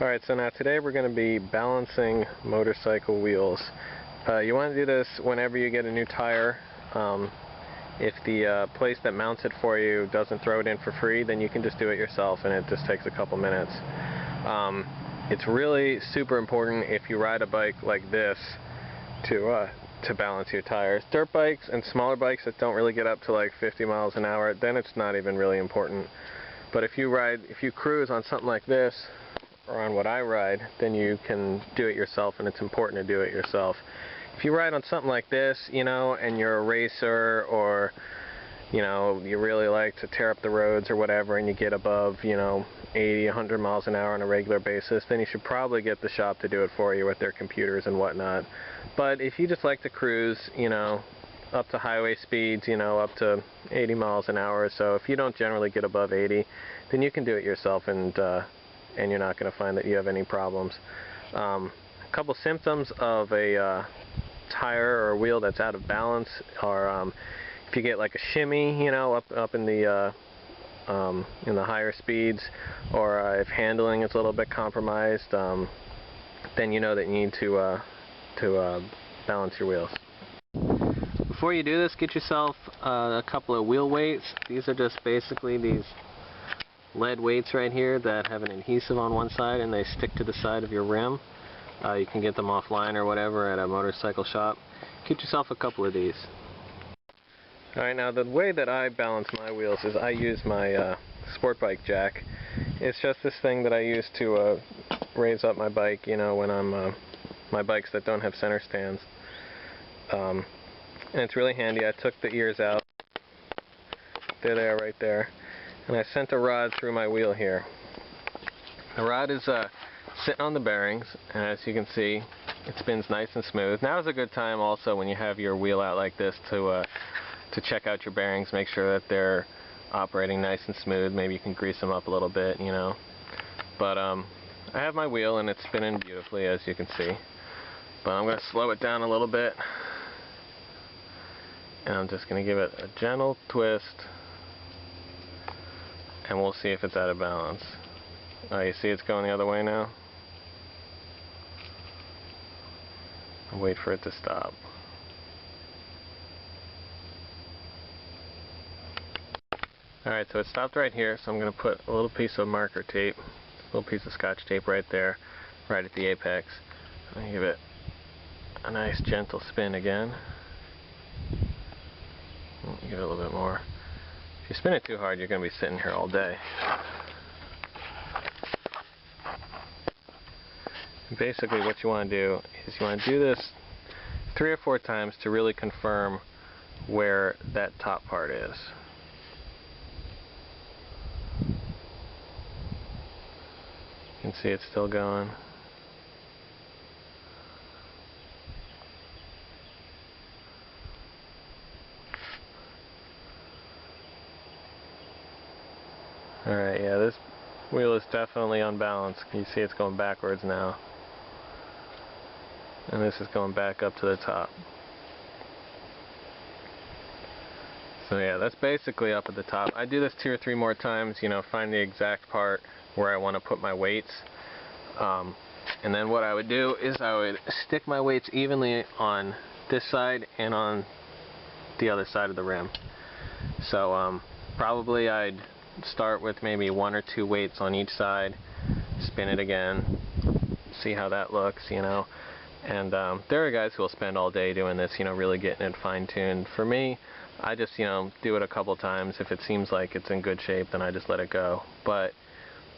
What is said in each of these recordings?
Alright, so now today we're going to be balancing motorcycle wheels. You want to do this whenever you get a new tire. If the place that mounts it for you doesn't throw it in for free, then you can just do it yourself, and it just takes a couple minutes. It's really super important if you ride a bike like this to balance your tires. Dirt bikes and smaller bikes that don't really get up to like 50 miles an hour, then it's not even really important. But if you cruise on something like this, or on what I ride, then you can do it yourself, and it's important to do it yourself. If you ride on something like this, you know, and you're a racer, or you know, you really like to tear up the roads or whatever, and you get above, you know, 80, 100 miles an hour on a regular basis, then you should probably get the shop to do it for you with their computers and whatnot. But if you just like to cruise, you know, up to highway speeds, you know, up to 80 miles an hour or so, if you don't generally get above 80, then you can do it yourself, and you're not going to find that you have any problems. A couple symptoms of a tire or wheel that's out of balance are if you get like a shimmy, you know, up in the higher speeds, or if handling is a little bit compromised, then you know that you need to balance your wheels. Before you do this, get yourself a couple of wheel weights. These are just basically these lead weights right here that have an adhesive on one side, and they stick to the side of your rim. You can get them offline or whatever at a motorcycle shop. Get yourself a couple of these. Alright, now the way that I balance my wheels is I use my sport bike jack. It's just this thing that I use to raise up my bike, you know, when I'm my bikes that don't have center stands. And it's really handy. I took the ears out. There they are right there. And I sent a rod through my wheel here. The rod is sitting on the bearings, and as you can see, it spins nice and smooth. Now is a good time also, when you have your wheel out like this, to check out your bearings, make sure that they're operating nice and smooth. Maybe you can grease them up a little bit, you know. But I have my wheel, and it's spinning beautifully, as you can see. But I'm going to slow it down a little bit, and I'm just going to give it a gentle twist, and we'll see if it's out of balance. You see it's going the other way now? I'll wait for it to stop. Alright, so it stopped right here, so I'm going to put a little piece of marker tape, a little piece of scotch tape right there, right at the apex. I'm going to give it a nice gentle spin again. Give it a little bit more. If you spin it too hard, you're going to be sitting here all day. Basically what you want to do is you want to do this 3 or 4 times to really confirm where that top part is. You can see it's still going. Alright, yeah, this wheel is definitely unbalanced. You see it's going backwards now. And this is going back up to the top. So yeah, that's basically up at the top. I do this 2 or 3 more times, you know, find the exact part where I want to put my weights. And then what I would do is I would stick my weights evenly on this side and on the other side of the rim. So probably I'd start with maybe 1 or 2 weights on each side, spin it again, see how that looks, you know. And there are guys who will spend all day doing this, you know, really getting it fine-tuned. For me, I just, you know, do it a couple times. If it seems like it's in good shape, then I just let it go. But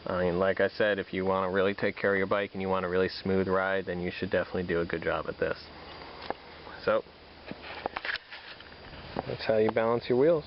I mean, like I said, if you want to really take care of your bike and you want a really smooth ride, then you should definitely do a good job at this. So that's how you balance your wheels.